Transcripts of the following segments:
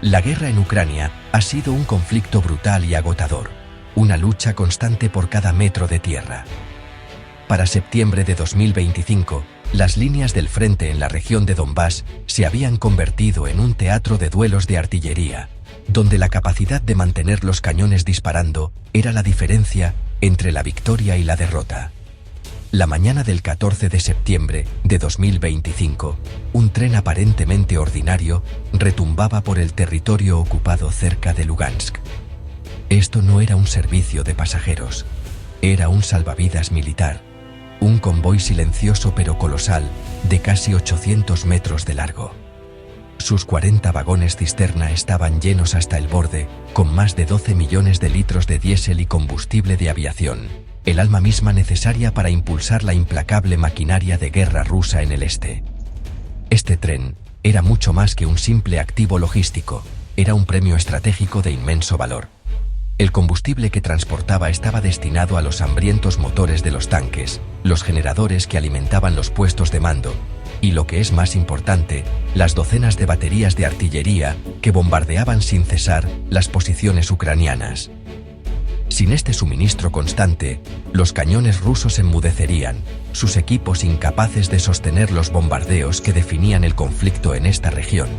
La guerra en Ucrania ha sido un conflicto brutal y agotador, una lucha constante por cada metro de tierra. Para septiembre de 2025, las líneas del frente en la región de Donbass se habían convertido en un teatro de duelos de artillería, donde la capacidad de mantener los cañones disparando era la diferencia entre la victoria y la derrota. La mañana del 14 de septiembre de 2025, un tren aparentemente ordinario retumbaba por el territorio ocupado cerca de Lugansk. Esto no era un servicio de pasajeros, era un salvavidas militar, un convoy silencioso pero colosal de casi 800 metros de largo. Sus 40 vagones cisterna estaban llenos hasta el borde, con más de 12 millones de litros de diésel y combustible de aviación, el alma misma necesaria para impulsar la implacable maquinaria de guerra rusa en el este. Este tren era mucho más que un simple activo logístico, era un premio estratégico de inmenso valor. El combustible que transportaba estaba destinado a los hambrientos motores de los tanques, los generadores que alimentaban los puestos de mando, y lo que es más importante, las docenas de baterías de artillería que bombardeaban sin cesar las posiciones ucranianas. Sin este suministro constante, los cañones rusos enmudecerían, sus equipos incapaces de sostener los bombardeos que definían el conflicto en esta región.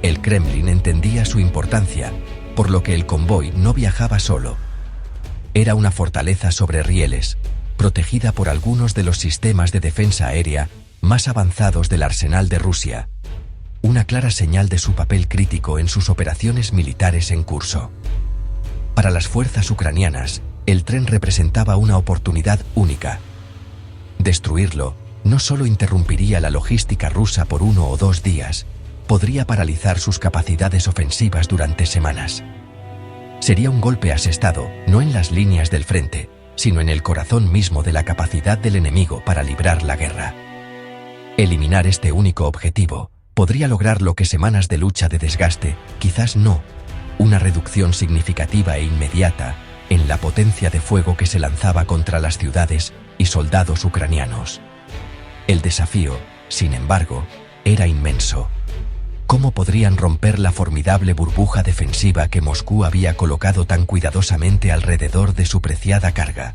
El Kremlin entendía su importancia, por lo que el convoy no viajaba solo. Era una fortaleza sobre rieles, protegida por algunos de los sistemas de defensa aérea más avanzados del arsenal de Rusia, una clara señal de su papel crítico en sus operaciones militares en curso. Para las fuerzas ucranianas, el tren representaba una oportunidad única. Destruirlo no solo interrumpiría la logística rusa por 1 o 2 días, podría paralizar sus capacidades ofensivas durante semanas. Sería un golpe asestado, no en las líneas del frente, sino en el corazón mismo de la capacidad del enemigo para librar la guerra. Eliminar este único objetivo podría lograr lo que semanas de lucha de desgaste, quizás no, una reducción significativa e inmediata en la potencia de fuego que se lanzaba contra las ciudades y soldados ucranianos. El desafío, sin embargo, era inmenso. ¿Cómo podrían romper la formidable burbuja defensiva que Moscú había colocado tan cuidadosamente alrededor de su preciada carga?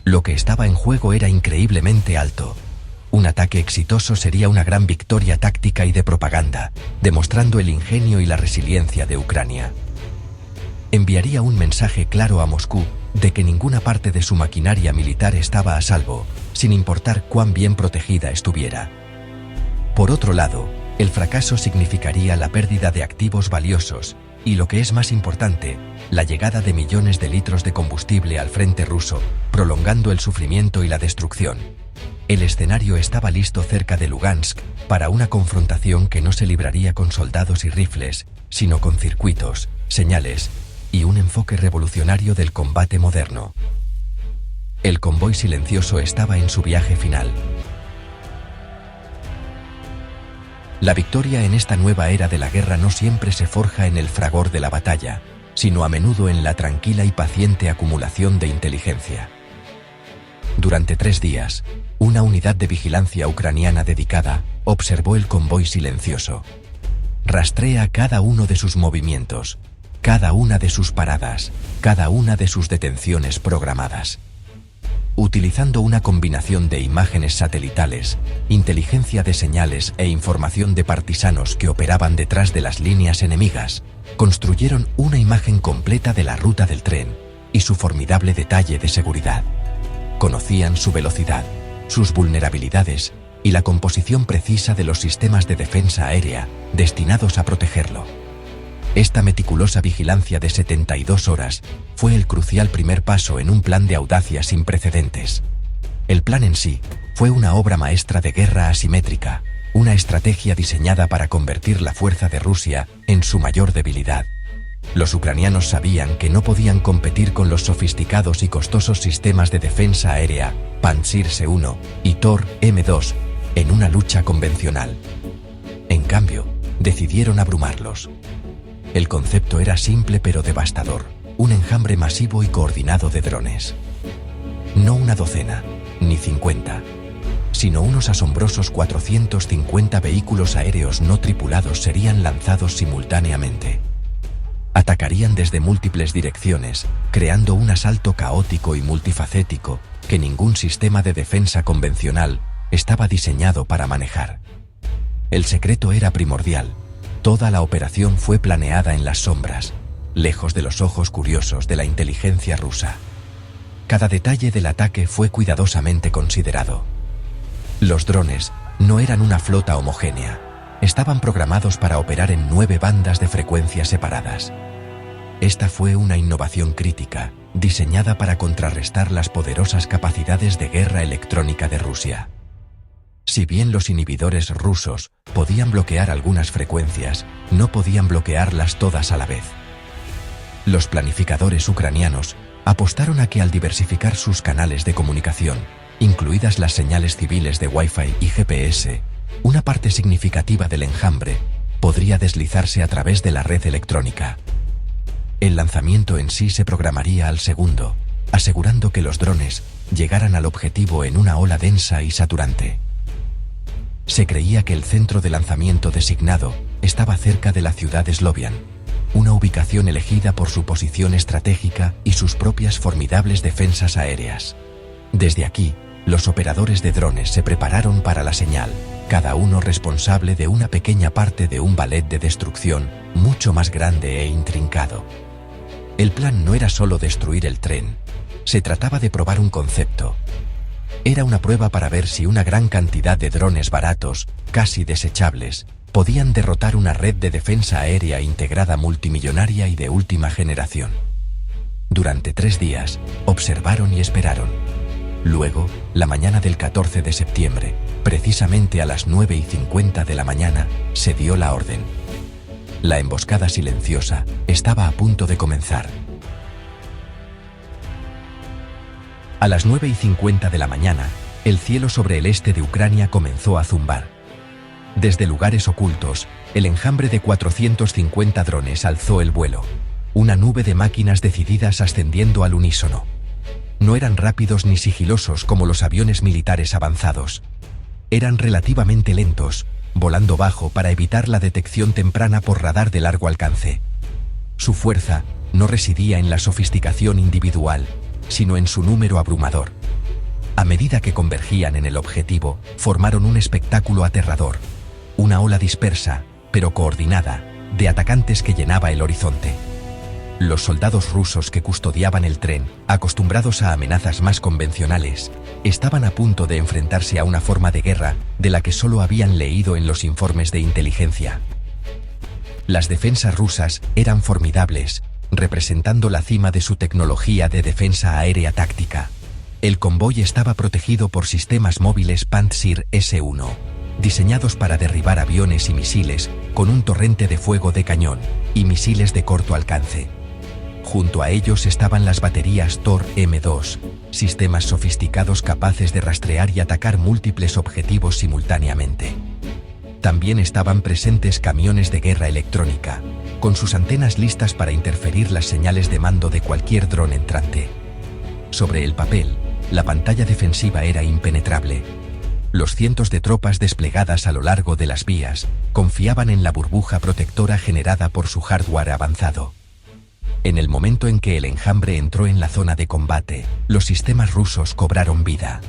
Lo que estaba en juego era increíblemente alto. Un ataque exitoso sería una gran victoria táctica y de propaganda, demostrando el ingenio y la resiliencia de Ucrania. Enviaría un mensaje claro a Moscú de que ninguna parte de su maquinaria militar estaba a salvo, sin importar cuán bien protegida estuviera. Por otro lado, el fracaso significaría la pérdida de activos valiosos y, lo que es más importante, la llegada de millones de litros de combustible al frente ruso, prolongando el sufrimiento y la destrucción. El escenario estaba listo cerca de Lugansk para una confrontación que no se libraría con soldados y rifles, sino con circuitos, señales y un enfoque revolucionario del combate moderno. El convoy silencioso estaba en su viaje final. La victoria en esta nueva era de la guerra no siempre se forja en el fragor de la batalla, sino a menudo en la tranquila y paciente acumulación de inteligencia. Durante 3 días, una unidad de vigilancia ucraniana dedicada observó el convoy silencioso. Rastrea cada uno de sus movimientos, cada una de sus paradas, cada una de sus detenciones programadas. Utilizando una combinación de imágenes satelitales, inteligencia de señales e información de partisanos que operaban detrás de las líneas enemigas, construyeron una imagen completa de la ruta del tren y su formidable detalle de seguridad. Conocían su velocidad, sus vulnerabilidades y la composición precisa de los sistemas de defensa aérea destinados a protegerlo. Esta meticulosa vigilancia de 72 horas fue el crucial primer paso en un plan de audacia sin precedentes. El plan en sí fue una obra maestra de guerra asimétrica, una estrategia diseñada para convertir la fuerza de Rusia en su mayor debilidad. Los ucranianos sabían que no podían competir con los sofisticados y costosos sistemas de defensa aérea Pantsir-1 y Tor M2 en una lucha convencional. En cambio, decidieron abrumarlos. El concepto era simple pero devastador, un enjambre masivo y coordinado de drones. No una docena, ni 50, sino unos asombrosos 450 vehículos aéreos no tripulados serían lanzados simultáneamente. Atacarían desde múltiples direcciones, creando un asalto caótico y multifacético que ningún sistema de defensa convencional estaba diseñado para manejar. El secreto era primordial. Toda la operación fue planeada en las sombras, lejos de los ojos curiosos de la inteligencia rusa. Cada detalle del ataque fue cuidadosamente considerado. Los drones no eran una flota homogénea. Estaban programados para operar en 9 bandas de frecuencias separadas. Esta fue una innovación crítica, diseñada para contrarrestar las poderosas capacidades de guerra electrónica de Rusia. Si bien los inhibidores rusos podían bloquear algunas frecuencias, no podían bloquearlas todas a la vez. Los planificadores ucranianos apostaron a que al diversificar sus canales de comunicación, incluidas las señales civiles de Wi-Fi y GPS, una parte significativa del enjambre podría deslizarse a través de la red electrónica. El lanzamiento en sí se programaría al segundo, asegurando que los drones llegaran al objetivo en una ola densa y saturante. Se creía que el centro de lanzamiento designado estaba cerca de la ciudad de Slovian, una ubicación elegida por su posición estratégica y sus propias formidables defensas aéreas. Desde aquí, los operadores de drones se prepararon para la señal, cada uno responsable de una pequeña parte de un ballet de destrucción mucho más grande e intrincado. El plan no era solo destruir el tren, se trataba de probar un concepto. Era una prueba para ver si una gran cantidad de drones baratos, casi desechables, podían derrotar una red de defensa aérea integrada multimillonaria y de última generación. Durante 3 días, observaron y esperaron. Luego, la mañana del 14 de septiembre, precisamente a las 9:50 de la mañana, se dio la orden. La emboscada silenciosa estaba a punto de comenzar. A las 9:50 de la mañana, el cielo sobre el este de Ucrania comenzó a zumbar. Desde lugares ocultos, el enjambre de 450 drones alzó el vuelo. Una nube de máquinas decididas ascendiendo al unísono. No eran rápidos ni sigilosos como los aviones militares avanzados. Eran relativamente lentos, volando bajo para evitar la detección temprana por radar de largo alcance. Su fuerza no residía en la sofisticación individual, sino en su número abrumador. A medida que convergían en el objetivo, formaron un espectáculo aterrador. Una ola dispersa, pero coordinada, de atacantes que llenaba el horizonte. Los soldados rusos que custodiaban el tren, acostumbrados a amenazas más convencionales, estaban a punto de enfrentarse a una forma de guerra de la que solo habían leído en los informes de inteligencia. Las defensas rusas eran formidables, representando la cima de su tecnología de defensa aérea táctica. El convoy estaba protegido por sistemas móviles Pantsir S-1, diseñados para derribar aviones y misiles con un torrente de fuego de cañón y misiles de corto alcance. Junto a ellos estaban las baterías Tor M2, sistemas sofisticados capaces de rastrear y atacar múltiples objetivos simultáneamente. También estaban presentes camiones de guerra electrónica, con sus antenas listas para interferir las señales de mando de cualquier dron entrante. Sobre el papel, la pantalla defensiva era impenetrable. Los cientos de tropas desplegadas a lo largo de las vías confiaban en la burbuja protectora generada por su hardware avanzado. En el momento en que el enjambre entró en la zona de combate, los sistemas rusos cobraron vida.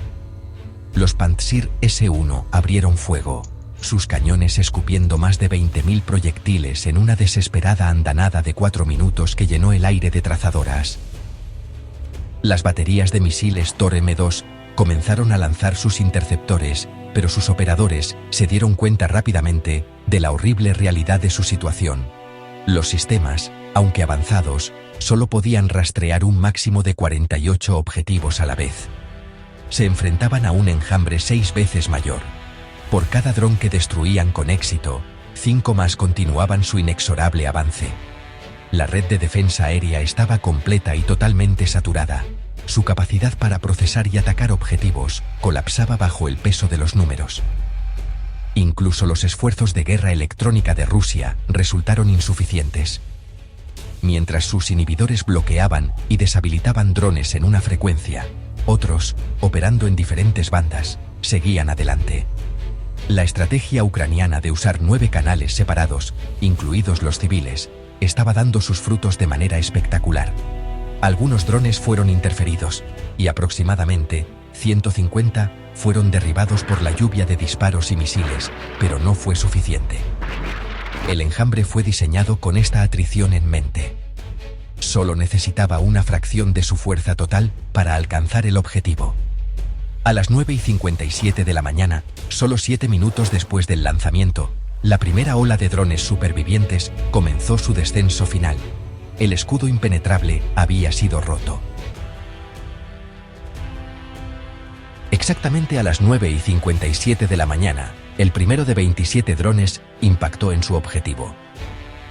Los Pantsir S-1 abrieron fuego, sus cañones escupiendo más de 20.000 proyectiles en una desesperada andanada de 4 minutos que llenó el aire de trazadoras. Las baterías de misiles Tor M2 comenzaron a lanzar sus interceptores, pero sus operadores se dieron cuenta rápidamente de la horrible realidad de su situación. Los sistemas, aunque avanzados, solo podían rastrear un máximo de 48 objetivos a la vez. Se enfrentaban a un enjambre 6 veces mayor. Por cada dron que destruían con éxito, 5 más continuaban su inexorable avance. La red de defensa aérea estaba completa y totalmente saturada. Su capacidad para procesar y atacar objetivos colapsaba bajo el peso de los números. Incluso los esfuerzos de guerra electrónica de Rusia resultaron insuficientes. Mientras sus inhibidores bloqueaban y deshabilitaban drones en una frecuencia, otros, operando en diferentes bandas, seguían adelante. La estrategia ucraniana de usar 9 canales separados, incluidos los civiles, estaba dando sus frutos de manera espectacular. Algunos drones fueron interferidos y aproximadamente 150 fueron derribados por la lluvia de disparos y misiles, pero no fue suficiente. El enjambre fue diseñado con esta atrición en mente. Solo necesitaba una fracción de su fuerza total para alcanzar el objetivo. A las 9:57 de la mañana, solo 7 minutos después del lanzamiento, la primera ola de drones supervivientes comenzó su descenso final. El escudo impenetrable había sido roto. Exactamente a las 9:57 de la mañana, el primero de 27 drones impactó en su objetivo.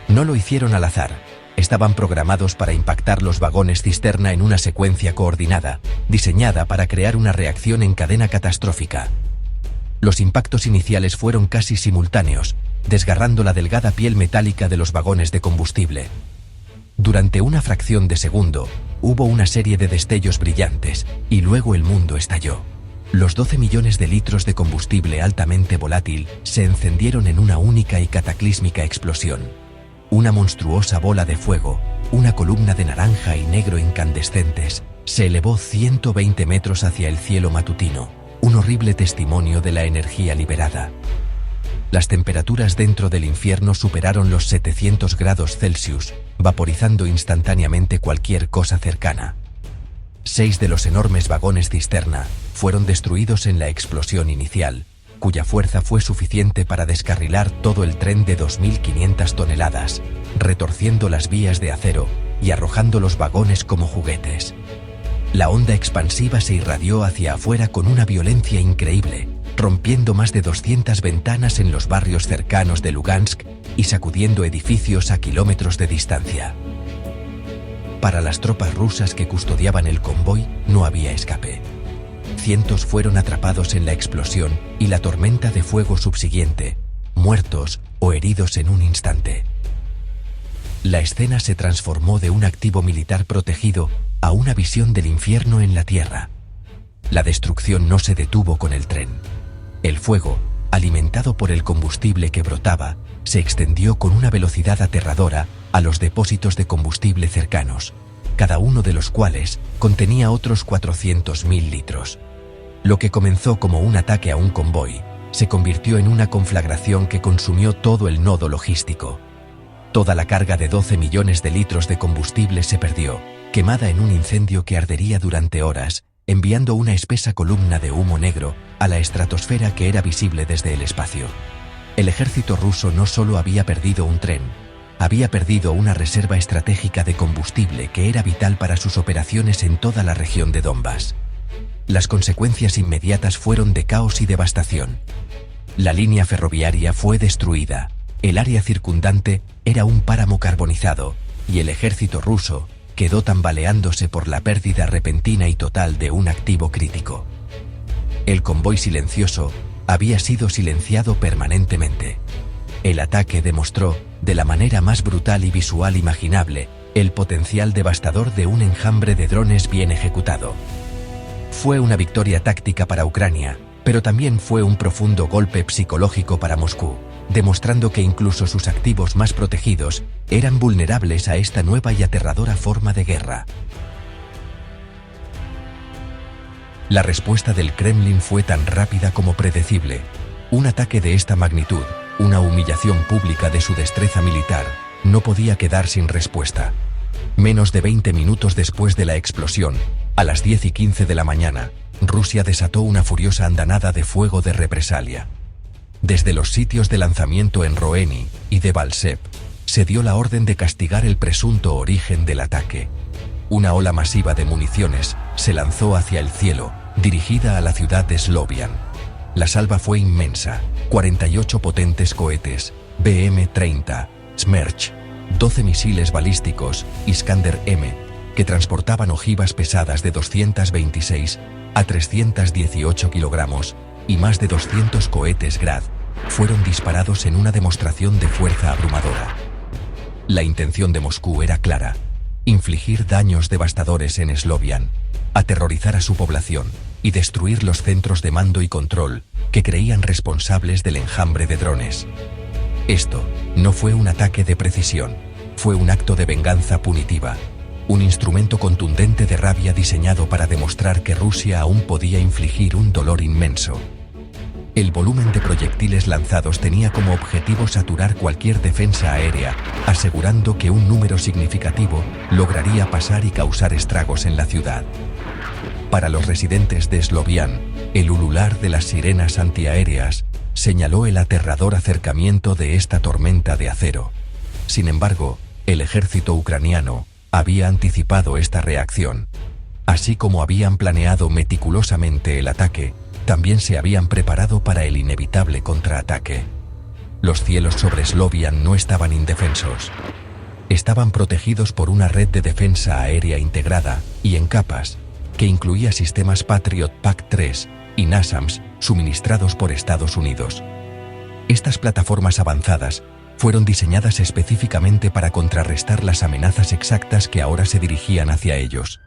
No lo hicieron al azar. Estaban programados para impactar los vagones cisterna en una secuencia coordinada, diseñada para crear una reacción en cadena catastrófica. Los impactos iniciales fueron casi simultáneos, desgarrando la delgada piel metálica de los vagones de combustible. Durante una fracción de segundo, hubo una serie de destellos brillantes, y luego el mundo estalló. Los 12 millones de litros de combustible altamente volátil se encendieron en una única y cataclísmica explosión. Una monstruosa bola de fuego, una columna de naranja y negro incandescentes, se elevó 120 metros hacia el cielo matutino, un horrible testimonio de la energía liberada. Las temperaturas dentro del infierno superaron los 700 grados Celsius, vaporizando instantáneamente cualquier cosa cercana. 6 de los enormes vagones cisterna fueron destruidos en la explosión inicial, cuya fuerza fue suficiente para descarrilar todo el tren de 2.500 toneladas, retorciendo las vías de acero y arrojando los vagones como juguetes. La onda expansiva se irradió hacia afuera con una violencia increíble, rompiendo más de 200 ventanas en los barrios cercanos de Lugansk y sacudiendo edificios a kilómetros de distancia. Para las tropas rusas que custodiaban el convoy, no había escape. Cientos fueron atrapados en la explosión y la tormenta de fuego subsiguiente, muertos o heridos en un instante. La escena se transformó de un activo militar protegido a una visión del infierno en la tierra. La destrucción no se detuvo con el tren. El fuego, alimentado por el combustible que brotaba, se extendió con una velocidad aterradora a los depósitos de combustible cercanos, cada uno de los cuales contenía otros 400.000 litros. Lo que comenzó como un ataque a un convoy, se convirtió en una conflagración que consumió todo el nodo logístico. Toda la carga de 12 millones de litros de combustible se perdió, quemada en un incendio que ardería durante horas, enviando una espesa columna de humo negro a la estratosfera que era visible desde el espacio. El ejército ruso no solo había perdido un tren, había perdido una reserva estratégica de combustible que era vital para sus operaciones en toda la región de Donbass. Las consecuencias inmediatas fueron de caos y devastación. La línea ferroviaria fue destruida, el área circundante era un páramo carbonizado, y el ejército ruso quedó tambaleándose por la pérdida repentina y total de un activo crítico. El convoy silencioso había sido silenciado permanentemente. El ataque demostró, de la manera más brutal y visual imaginable, el potencial devastador de un enjambre de drones bien ejecutado. Fue una victoria táctica para Ucrania, pero también fue un profundo golpe psicológico para Moscú, demostrando que incluso sus activos más protegidos eran vulnerables a esta nueva y aterradora forma de guerra. La respuesta del Kremlin fue tan rápida como predecible. Un ataque de esta magnitud, una humillación pública de su destreza militar, no podía quedar sin respuesta. Menos de 20 minutos después de la explosión, a las 10:15 de la mañana, Rusia desató una furiosa andanada de fuego de represalia. Desde los sitios de lanzamiento en Roeni y de Balsep, se dio la orden de castigar el presunto origen del ataque. Una ola masiva de municiones se lanzó hacia el cielo, dirigida a la ciudad de Slovian. La salva fue inmensa: 48 potentes cohetes, BM-30, Smerch, 12 misiles balísticos, Iskander-M, que transportaban ojivas pesadas de 226 a 318 kilogramos, y más de 200 cohetes Grad, fueron disparados en una demostración de fuerza abrumadora. La intención de Moscú era clara: infligir daños devastadores en Slovian, aterrorizar a su población y destruir los centros de mando y control que creían responsables del enjambre de drones. Esto no fue un ataque de precisión, fue un acto de venganza punitiva, un instrumento contundente de rabia diseñado para demostrar que Rusia aún podía infligir un dolor inmenso. El volumen de proyectiles lanzados tenía como objetivo saturar cualquier defensa aérea, asegurando que un número significativo lograría pasar y causar estragos en la ciudad. Para los residentes de Sloviansk, el ulular de las sirenas antiaéreas señaló el aterrador acercamiento de esta tormenta de acero. Sin embargo, el ejército ucraniano había anticipado esta reacción. Así como habían planeado meticulosamente el ataque, también se habían preparado para el inevitable contraataque. Los cielos sobre Sloviansk no estaban indefensos. Estaban protegidos por una red de defensa aérea integrada y en capas, que incluía sistemas Patriot PAC-3 y NASAMS suministrados por Estados Unidos. Estas plataformas avanzadas fueron diseñadas específicamente para contrarrestar las amenazas exactas que ahora se dirigían hacia ellos.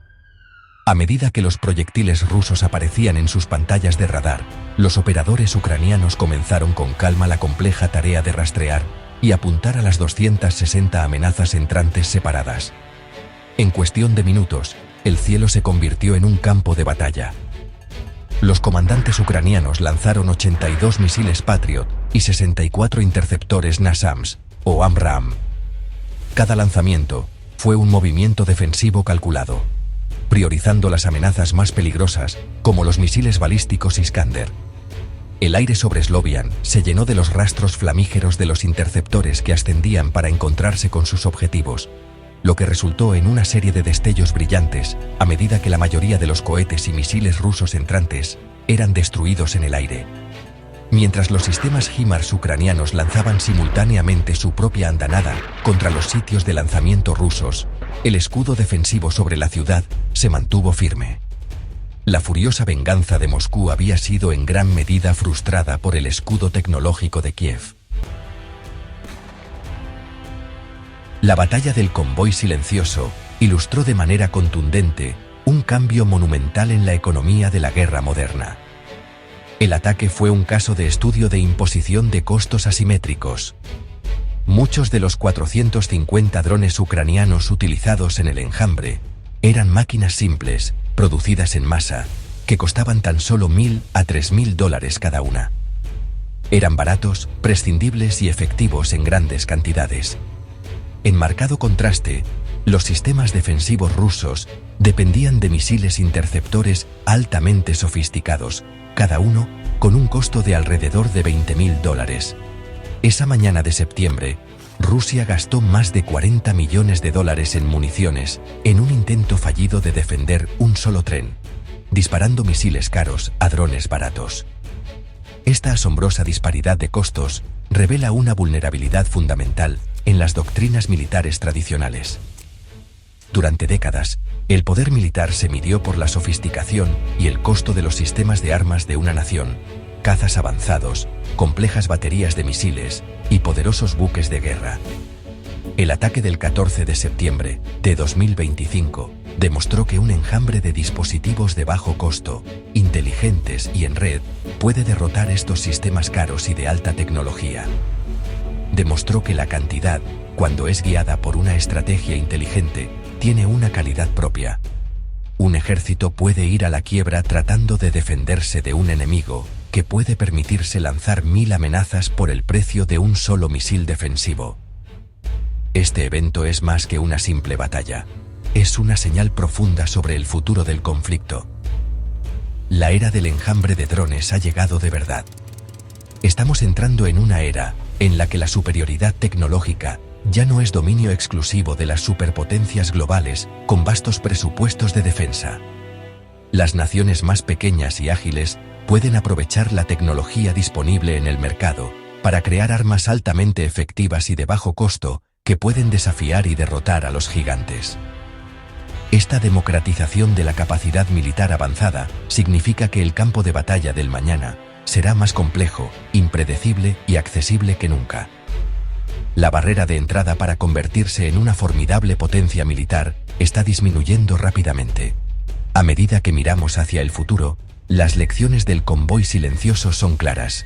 A medida que los proyectiles rusos aparecían en sus pantallas de radar, los operadores ucranianos comenzaron con calma la compleja tarea de rastrear y apuntar a las 260 amenazas entrantes separadas. En cuestión de minutos, el cielo se convirtió en un campo de batalla. Los comandantes ucranianos lanzaron 82 misiles Patriot y 64 interceptores NASAMS o AMRAAM. Cada lanzamiento fue un movimiento defensivo calculado, priorizando las amenazas más peligrosas, como los misiles balísticos Iskander. El aire sobre Sloviansk se llenó de los rastros flamígeros de los interceptores que ascendían para encontrarse con sus objetivos, lo que resultó en una serie de destellos brillantes a medida que la mayoría de los cohetes y misiles rusos entrantes eran destruidos en el aire. Mientras los sistemas HIMARS ucranianos lanzaban simultáneamente su propia andanada contra los sitios de lanzamiento rusos, el escudo defensivo sobre la ciudad se mantuvo firme. La furiosa venganza de Moscú había sido en gran medida frustrada por el escudo tecnológico de Kiev. La batalla del convoy silencioso ilustró de manera contundente un cambio monumental en la economía de la guerra moderna. El ataque fue un caso de estudio de imposición de costos asimétricos. Muchos de los 450 drones ucranianos utilizados en el enjambre eran máquinas simples, producidas en masa, que costaban tan solo $1.000 a $3.000 cada una. Eran baratos, prescindibles y efectivos en grandes cantidades. En marcado contraste, los sistemas defensivos rusos dependían de misiles interceptores altamente sofisticados, cada uno con un costo de alrededor de $20.000. Esa mañana de septiembre, Rusia gastó más de $40 millones en municiones en un intento fallido de defender un solo tren, disparando misiles caros a drones baratos. Esta asombrosa disparidad de costos revela una vulnerabilidad fundamental en las doctrinas militares tradicionales. Durante décadas, el poder militar se midió por la sofisticación y el costo de los sistemas de armas de una nación, cazas avanzados, complejas baterías de misiles y poderosos buques de guerra. El ataque del 14 de septiembre de 2025 demostró que un enjambre de dispositivos de bajo costo, inteligentes y en red, puede derrotar estos sistemas caros y de alta tecnología. Demostró que la cantidad, cuando es guiada por una estrategia inteligente, tiene una calidad propia. Un ejército puede ir a la quiebra tratando de defenderse de un enemigo que puede permitirse lanzar 1000 amenazas por el precio de un solo misil defensivo. Este evento es más que una simple batalla. Es una señal profunda sobre el futuro del conflicto. La era del enjambre de drones ha llegado de verdad. Estamos entrando en una era en la que la superioridad tecnológica ya no es dominio exclusivo de las superpotencias globales con vastos presupuestos de defensa. Las naciones más pequeñas y ágiles pueden aprovechar la tecnología disponible en el mercado para crear armas altamente efectivas y de bajo costo que pueden desafiar y derrotar a los gigantes. Esta democratización de la capacidad militar avanzada significa que el campo de batalla del mañana será más complejo, impredecible y accesible que nunca. La barrera de entrada para convertirse en una formidable potencia militar está disminuyendo rápidamente. A medida que miramos hacia el futuro, Las lecciones del convoy silencioso son claras.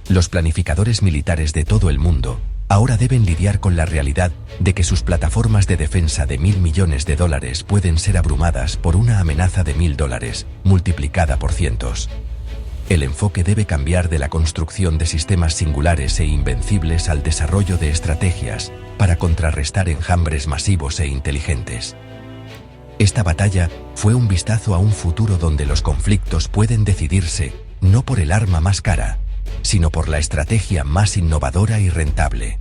Los planificadores militares de todo el mundo ahora deben lidiar con la realidad de que sus plataformas de defensa de $1.000 millones pueden ser abrumadas por una amenaza de $1.000 multiplicada por cientos. El enfoque debe cambiar de la construcción de sistemas singulares e invencibles al desarrollo de estrategias para contrarrestar enjambres masivos e inteligentes. Esta batalla fue un vistazo a un futuro donde los conflictos pueden decidirse no por el arma más cara, sino por la estrategia más innovadora y rentable.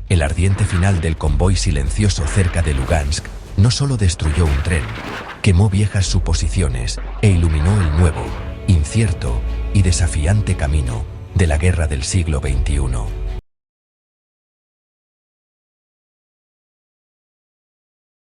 El ardiente final del convoy silencioso cerca de Lugansk no solo destruyó un tren, quemó viejas suposiciones e iluminó el nuevo, incierto y desafiante camino de la guerra del siglo XXI.